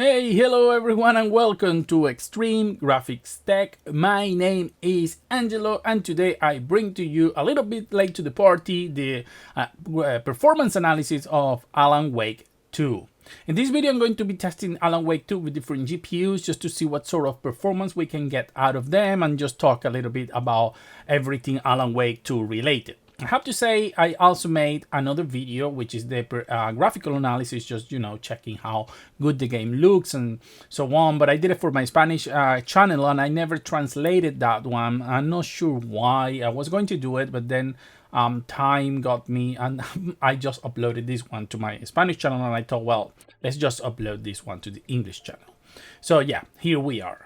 Hey, hello everyone and welcome to Extreme Graphics Tech. My name is Angelo and today I bring to you a little bit late to the party the performance analysis of Alan Wake 2. In this video I'm going to be testing Alan Wake 2 with different GPUs just to see what sort of performance we can get out of them and just talk a little bit about everything Alan Wake 2 related. I have to say I also made another video which is the graphical analysis, just checking how good the game looks and so on, but I did it for my Spanish channel and I never translated that one. I'm not sure why. I was going to do it, but then time got me and I just uploaded this one to my Spanish channel and I thought, well, let's just upload this one to the English channel. So yeah, here we are.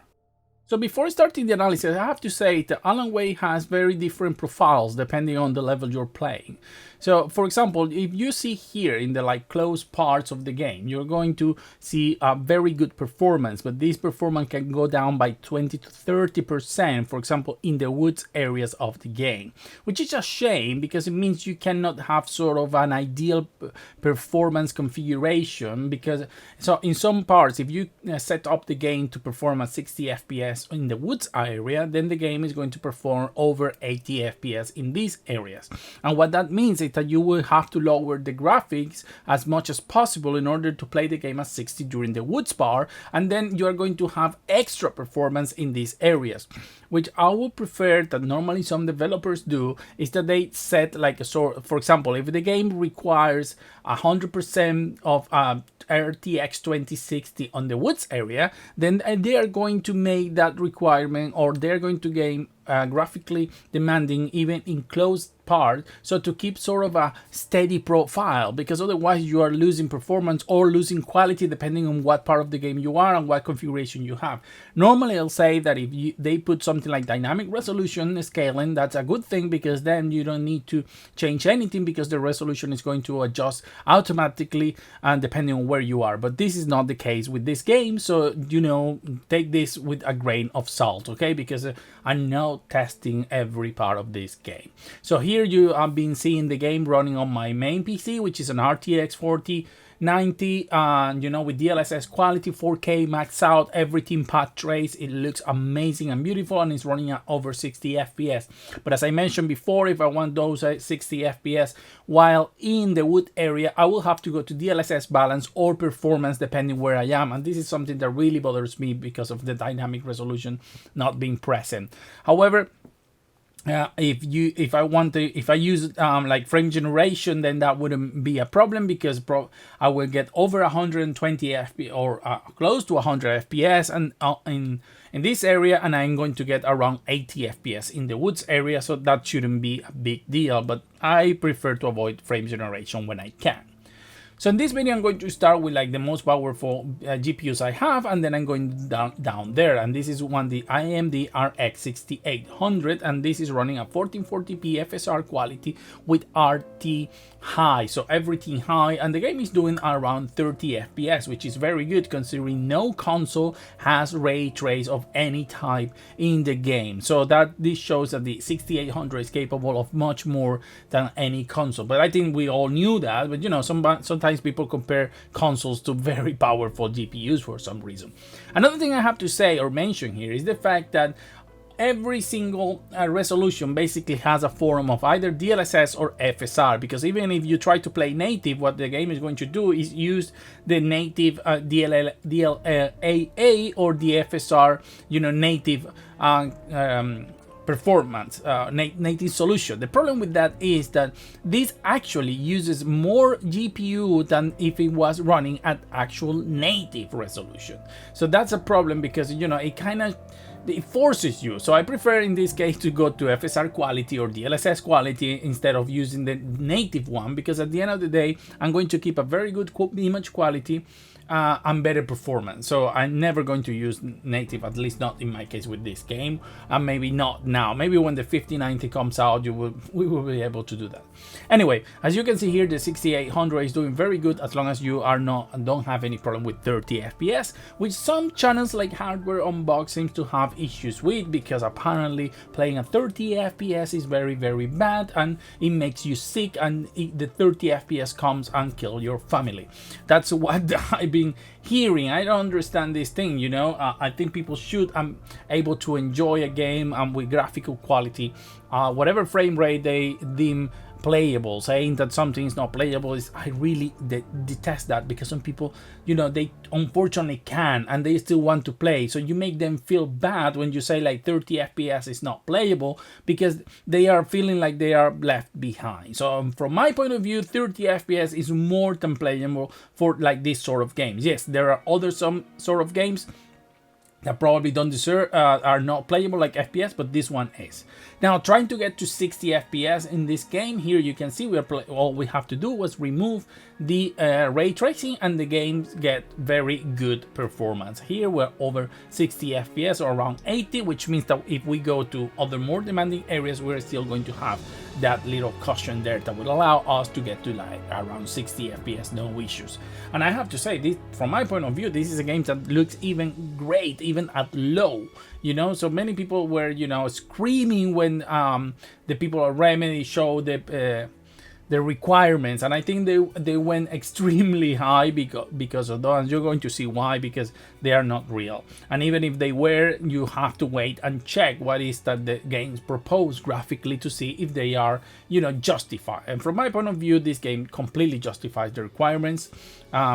So before starting the analysis, I have to say that Alan Wake has very different profiles depending on the level you're playing. So for example, if you see here in the close parts of the game, you're going to see a very good performance, but this performance can go down by 20 to 30%, for example, in the woods areas of the game, which is a shame because it means you cannot have sort of an ideal performance configuration because so in some parts, if you set up the game to perform at 60 FPS in the woods area, then the game is going to perform over 80 FPS in these areas. And what that means is that you will have to lower the graphics as much as possible in order to play the game at 60 during the woods part, and then you are going to have extra performance in these areas, which I would prefer that normally some developers do is that they set like a sort, for example, if the game requires 100% of RTX 2060 on the woods area, then they are going to make that requirement, or they're going to game graphically demanding even in closed part, so to keep sort of a steady profile, because otherwise you are losing performance or losing quality depending on what part of the game you are and what configuration you have. Normally I'll say that if they put something like dynamic resolution scaling, that's a good thing because then you don't need to change anything because the resolution is going to adjust automatically and depending on where you are. But this is not the case with this game, so take this with a grain of salt, okay, because I'm now testing every part of this game. So here you have been seeing the game running on my main PC, which is an RTX 4090, with DLSS quality, 4K max out, everything path trace. It looks amazing and beautiful, and it's running at over 60 FPS. But as I mentioned before, if I want those 60 FPS while in the wood area, I will have to go to DLSS balance or performance depending where I am, and this is something that really bothers me because of the dynamic resolution not being present. However, if I use like frame generation, then that wouldn't be a problem because I will get over 120 FPS or close to 100 FPS and in this area, and I'm going to get around 80 FPS in the woods area, so that shouldn't be a big deal, but I prefer to avoid frame generation when I can. So in this video, I'm going to start with like the most powerful GPUs I have, and then I'm going down there. And this is the AMD RX 6800, and this is running at 1440p FSR quality with RT high, so everything high, and the game is doing around 30 FPS, which is very good considering no console has ray trace of any type in the game. So this shows that the 6800 is capable of much more than any console. But I think we all knew that, but sometimes people compare consoles to very powerful GPUs for some reason. Another thing I have to say or mention here is the fact that every single resolution basically has a form of either DLSS or FSR, because even if you try to play native, what the game is going to do is use the native DLAA or the FSR, native performance, native solution. The problem with that is that this actually uses more GPU than if it was running at actual native resolution. So that's a problem because it forces you. So I prefer in this case to go to FSR quality or DLSS quality instead of using the native one, because at the end of the day I'm going to keep a very good image quality and better performance. So I'm never going to use native, at least not in my case with this game, and maybe not now. Maybe when the 5090 comes out, we will be able to do that. Anyway, as you can see here, the 6800 is doing very good as long as you don't have any problem with 30 FPS, which some channels like Hardware Unbox seems to have issues with, because apparently playing at 30 FPS is very, very bad and it makes you sick, and the 30 FPS comes and kill your family. That's what I been hearing. I don't understand this thing, you know. I think people should able to enjoy a game with graphical quality, whatever frame rate they deem playable. Saying that something is not playable is, I really detest that, because some people, you know, they unfortunately can and they still want to play, so you make them feel bad when you say like 30 FPS is not playable, because they are feeling like they are left behind. So from my point of view, 30 FPS is more than playable for like this sort of games. Yes, there are other some sort of games that probably don't deserve, are not playable like FPS, but this one is. Now, trying to get to 60 FPS in this game, here you can see all we have to do was remove the ray tracing, and the games get very good performance. Here we're over 60 FPS, or around 80, which means that if we go to other more demanding areas, we're still going to have that little cushion there that will allow us to get to like around 60 FPS, no issues. And I have to say, this, from my point of view, this is a game that looks even great, even at low, you know. So many people were, you know, screaming when the people at Remedy showed the requirements, and I think they went extremely high because of those. You're going to see why, because they are not real, and even if they were, you have to wait and check what is that the games propose graphically to see if they are, you know, justified. And from my point of view, this game completely justifies the requirements,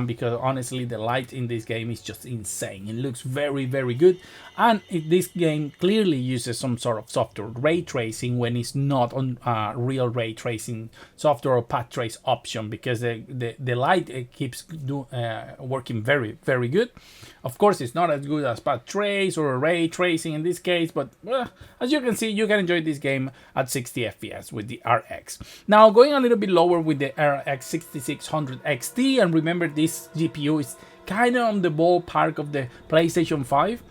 because honestly the light in this game is just insane. It looks very, very good, and this game clearly uses some sort of software ray tracing when it's not on real ray tracing software or path trace option, because the light keeps working very, very good. Of course, it's not as good as path trace or ray tracing in this case, but as you can see, you can enjoy this game at 60 FPS with the RX. Now, going a little bit lower with the RX 6600 XT, and remember this GPU is kind of on the ballpark of the PlayStation 5.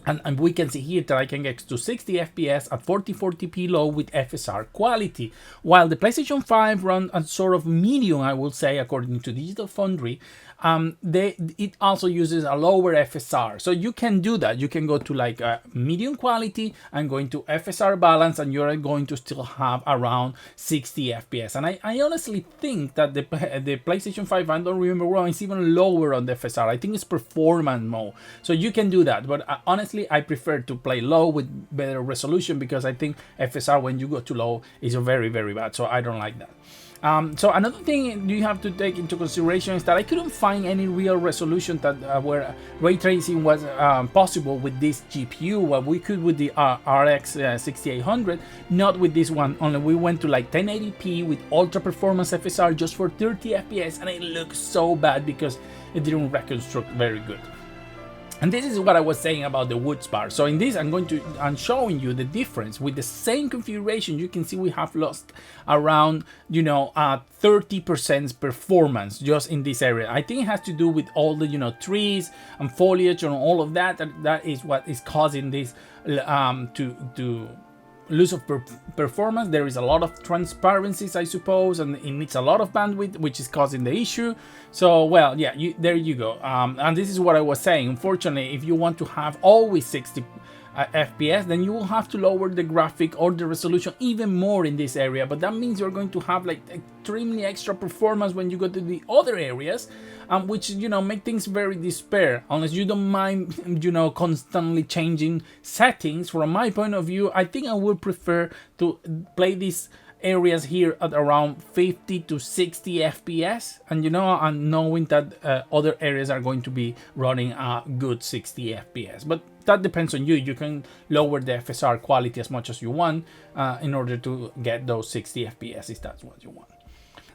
And we can see here that I can get to 60 FPS at 1440p low with FSR quality, while the PlayStation 5 runs a sort of medium, I will say, according to Digital Foundry. It also uses a lower FSR, so you can do that. You can go to like a medium quality and go into FSR balance, and you're going to still have around 60 FPS. And I honestly think that the PlayStation 5, I don't remember wrong, is even lower on the FSR. I think it's performance mode, so you can do that. But honestly, I prefer to play low with better resolution, because I think FSR when you go too low is very, very bad. So I don't like that. So another thing you have to take into consideration is that I couldn't find any real resolution that where ray tracing was possible with this GPU. What we could with the RX 6800, not with this one. Only we went to like 1080p with ultra performance FSR just for 30 FPS, and it looks so bad because it didn't reconstruct very good. And this is what I was saying about the Woods bar. So in this, I'm showing you the difference. With the same configuration, you can see we have lost around, you know, 30% performance just in this area. I think it has to do with all the, you know, trees and foliage and all of that. That is what is causing this to lose of performance. There is a lot of transparencies, I suppose, and it needs a lot of bandwidth, which is causing the issue. So, well, yeah, there you go. And this is what I was saying. Unfortunately, if you want to have always 60 FPS, then you will have to lower the graphic or the resolution even more in this area. But that means you're going to have like extremely extra performance when you go to the other areas, which, you know, make things very despair, unless you don't mind, you know, constantly changing settings. From my point of view, I think I would prefer to play these areas here at around 50 to 60 FPS, and, you know, and knowing that other areas are going to be running a good 60 FPS. But that depends on you. You can lower the FSR quality as much as you want in order to get those 60 FPS if that's what you want.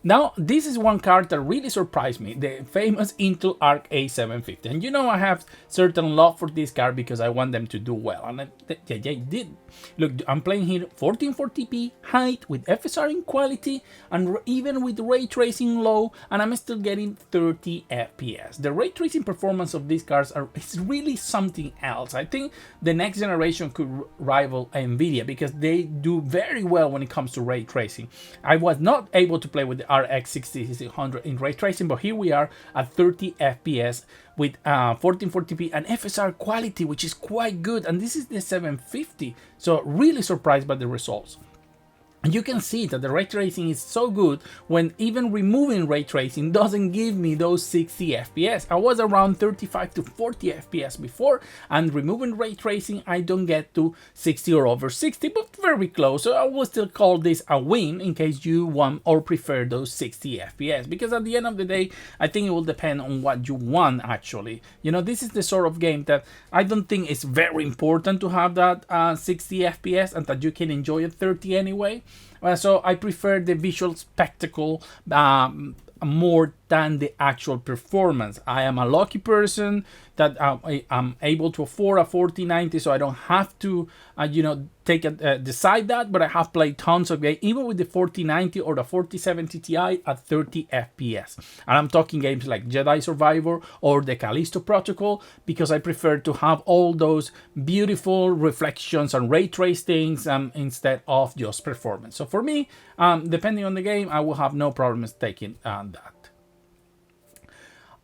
Now, this is one card that really surprised me, the famous Intel Arc A750. And you know, I have certain love for this card because I want them to do well. And they did. Look, I'm playing here 1440p height with FSR in quality and even with ray tracing low, and I'm still getting 30 FPS. The ray tracing performance of these cards is really something else. I think the next generation could rival Nvidia because they do very well when it comes to ray tracing. I was not able to play with the RX 6600 in ray tracing, but here we are at 30 FPS with 1440p and FSR quality, which is quite good. And this is the 750, so really surprised by the results. You can see that the ray tracing is so good when even removing ray tracing doesn't give me those 60 FPS. I was around 35 to 40 FPS before, and removing ray tracing I don't get to 60 or over 60, but very close. So I will still call this a win in case you want or prefer those 60 FPS, because at the end of the day I think it will depend on what you want actually. You know, this is the sort of game that I don't think it's very important to have that 60 FPS and that you can enjoy it 30 anyway. So I prefer the visual spectacle more than the actual performance. I am a lucky person that I'm able to afford a 4090, so I don't have to, decide that. But I have played tons of games, even with the 4090 or the 4070 Ti at 30 FPS. And I'm talking games like Jedi Survivor or the Callisto Protocol, because I prefer to have all those beautiful reflections and ray trace things instead of just performance. So for me, depending on the game, I will have no problems taking that.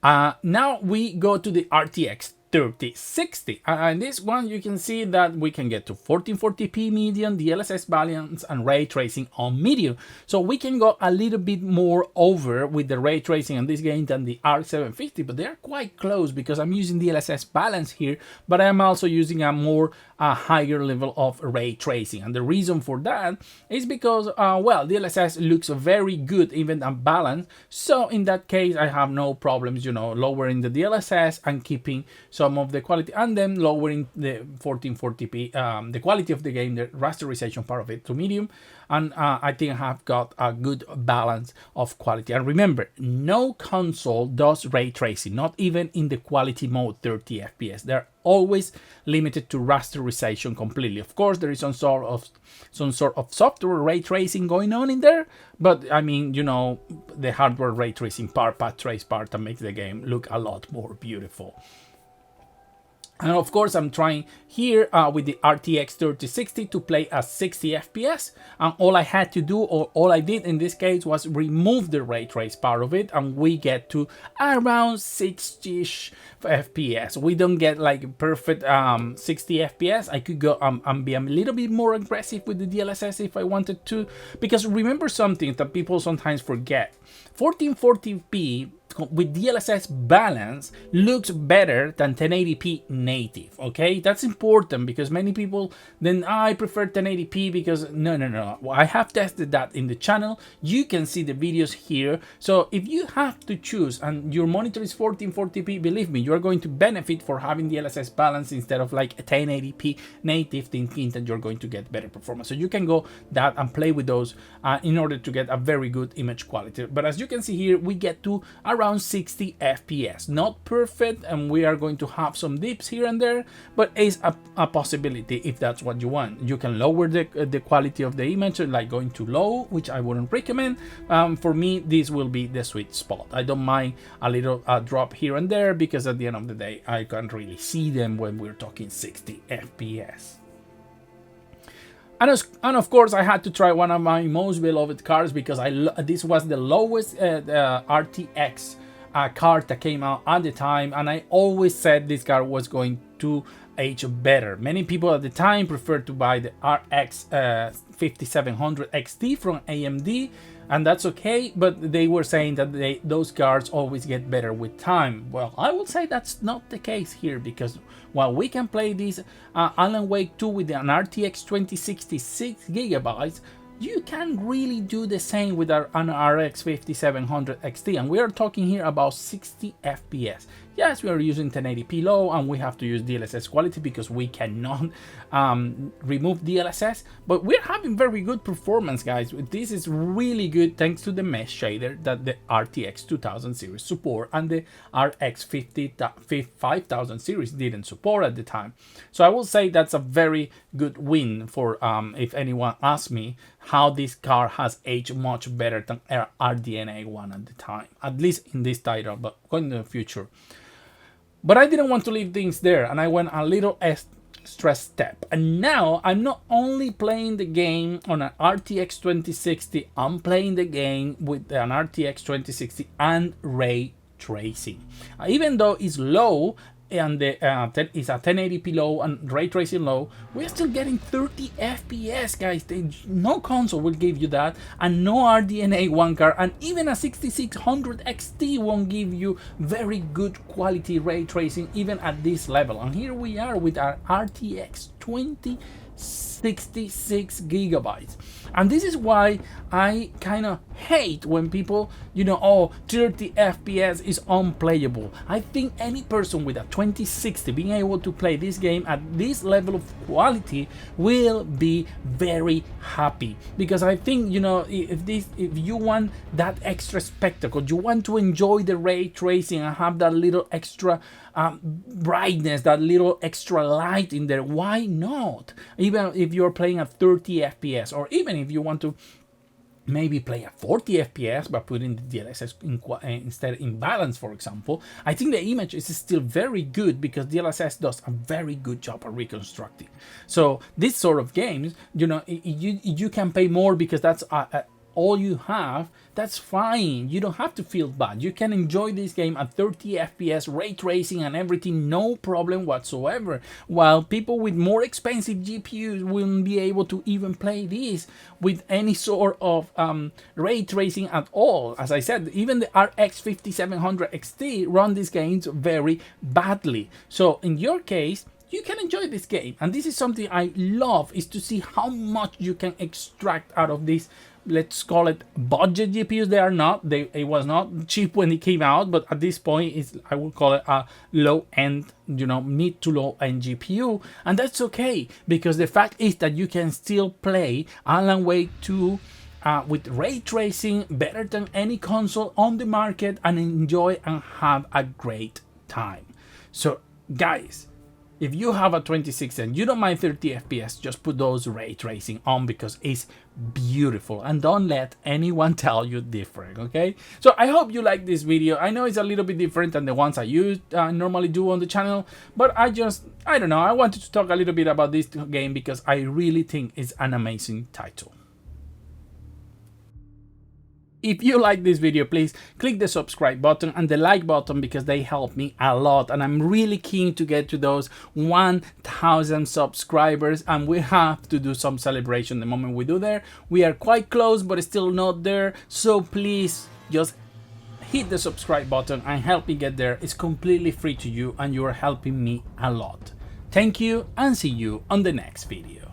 Now we go to the RTX 3060, and this one you can see that we can get to 1440p medium, DLSS balance, and ray tracing on medium. So we can go a little bit more over with the ray tracing on this game than the R750, but they're quite close because I'm using DLSS balance here, but I'm also using a higher level of ray tracing. And the reason for that is because, DLSS looks very good even at balance. So in that case, I have no problems, lowering the DLSS and keeping some of the quality, and then lowering the 1440p, the quality of the game, the rasterization part of it, to medium. And I think I have got a good balance of quality. And remember, no console does ray tracing, not even in the quality mode 30 FPS. They're always limited to rasterization completely. Of course, there is some sort of software ray tracing going on in there, but I mean, the hardware ray tracing part, path trace part, that makes the game look a lot more beautiful. And of course, I'm trying here with the RTX 3060 to play at 60 FPS. And all I had to do, or all I did in this case, was remove the ray trace part of it, and we get to around 60-ish FPS. We don't get like perfect 60 FPS. I could go and be a little bit more aggressive with the DLSS if I wanted to, because remember something that people sometimes forget: 1440p with DLSS balance looks better than 1080p native. Okay, that's important, because many people then I prefer 1080p because no. I have tested that in the channel. You can see the videos here. So if you have to choose and your monitor is 1440p, believe me, you're going to benefit for having DLSS balance instead of like a 1080p native, thinking that you're going to get better performance. So you can go that and play with those in order to get a very good image quality. But as you can see here, we get to around 60 FPS. Not perfect, and we are going to have some dips here and there, but it's a possibility if that's what you want. You can lower the quality of the image, like going to low, which I wouldn't recommend. For me, this will be the sweet spot. I don't mind a little drop here and there, because at the end of the day, I can't really see them when we're talking 60 FPS. And of course, I had to try one of my most beloved cards, because this was the lowest RTX card that came out at the time, and I always said this card was going to age better. Many people at the time preferred to buy the RX 5700 XT from AMD, and that's okay, but they were saying that those cards always get better with time. Well, I would say that's not the case here, because while we can play this Alan Wake 2 with an RTX 2060 6GB, you can really do the same with an RX 5700 XT, and we are talking here about 60 FPS. Yes, we are using 1080p low, and we have to use DLSS quality because we cannot remove DLSS, but we're having very good performance, guys. This is really good thanks to the mesh shader that the RTX 2000 series support and the RX 5000 series didn't support at the time. So I will say that's a very good win for if anyone asks me how this card has aged much better than RDNA 1 at the time, at least in this title, but going in the future. But I didn't want to leave things there, and I went a little extra step. And now I'm not only playing the game on an RTX 2060, I'm playing the game with an RTX 2060 and ray tracing. Even though it's low, and is a 1080p low and ray tracing low, we're still getting 30 FPS, guys. No console will give you that, and no RDNA 1 card, and even a 6600 XT won't give you very good quality ray tracing even at this level. And here we are with our RTX 2066 gigabytes. And this is why I kind of hate when people, oh, 30 FPS is unplayable. I think any person with a 2060 being able to play this game at this level of quality will be very happy, because I think, if you want that extra spectacle, you want to enjoy the ray tracing and have that little extra brightness, that little extra light in there, why not? Even if you're playing at 30 FPS, or even if you want to maybe play at 40 FPS but putting the DLSS instead in balance, for example, I think the image is still very good because DLSS does a very good job at reconstructing. So this sort of games, you can pay more because that's all you have. That's fine. You don't have to feel bad. You can enjoy this game at 30 FPS, ray tracing and everything, no problem whatsoever. While people with more expensive GPUs wouldn't be able to even play this with any sort of ray tracing at all. As I said, even the RX 5700 XT run these games very badly. So in your case, you can enjoy this game, and this is something I love, is to see how much you can extract out of this, let's call it budget GPUs. They are not, it was not cheap when it came out, but at this point I would call it a low end, mid to low end GPU, and that's okay, because the fact is that you can still play Alan Wake 2 with ray tracing better than any console on the market and enjoy and have a great time. So guys, if you have a 2060 and you don't mind 30 FPS, just put those ray tracing on because it's beautiful, and don't let anyone tell you different, okay? So I hope you like this video. I know it's a little bit different than the ones I normally do on the channel, but I don't know, I wanted to talk a little bit about this game because I really think it's an amazing title. If you like this video, please click the subscribe button and the like button because they help me a lot, and I'm really keen to get to those 1,000 subscribers, and we have to do some celebration the moment we do there. We are quite close but still not there, so please just hit the subscribe button and help me get there. It's completely free to you and you are helping me a lot. Thank you, and see you on the next video.